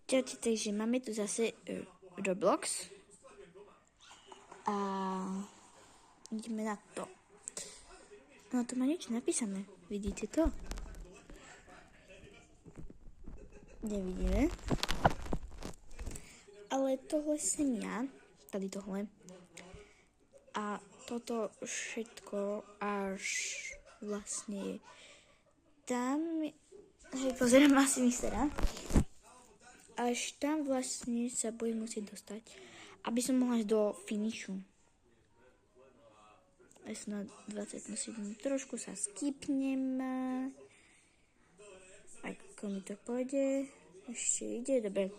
Čaute, takže máme tu zase Roblox. A ideme na to. No to má niečo napísané. Vidíte to? Nevidíme. Ale tohle som ja. Tady tohle. A toto všetko až vlastne tam... Hej, pozerám asi mistera. Až tam vlastne sa budem musieť dostať, aby som mohla ísť do finišu. Ja som na 27. Trošku sa skipnem. Ako mi to pôjde. Ešte ide, dobre.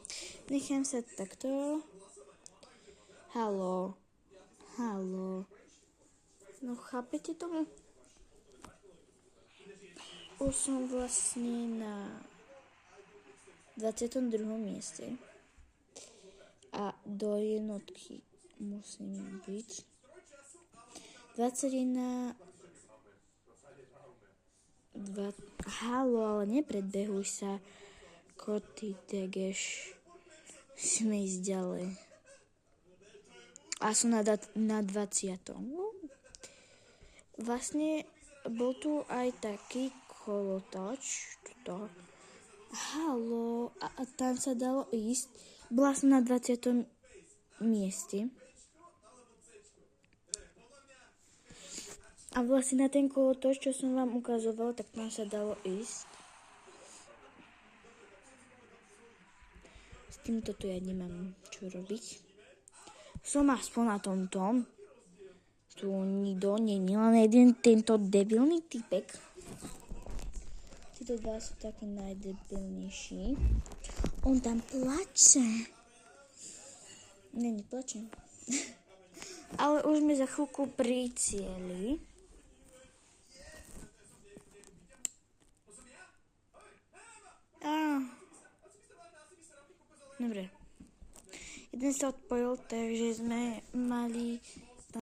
Nechám sa takto. Haló. No chápete tomu? Už som vlastne na 22. mieste a do jednotky musím byť 21. Halo, ale nepredbehuj sa, koty, degeš, musíme ísť ďalej. A som na 20. Vlastne bol tu aj taký kolotoč, tuto. Halo, a tam sa dalo ísť. Bola som na 20. mieste. A vlastne na ten kolotoč, čo som vám ukazoval, tak tam sa dalo ísť. S týmto tu ja nemám čo robiť. Som aspoň na tomto. Tu nikto není, len jeden tento debilný typek. Títo dva sú takí najdebilnejší. On tam plače. Ne, neplačem. Ale už sme za chvíľku pri cieli. Dobre. Jeden sa odpojil, takže sme mali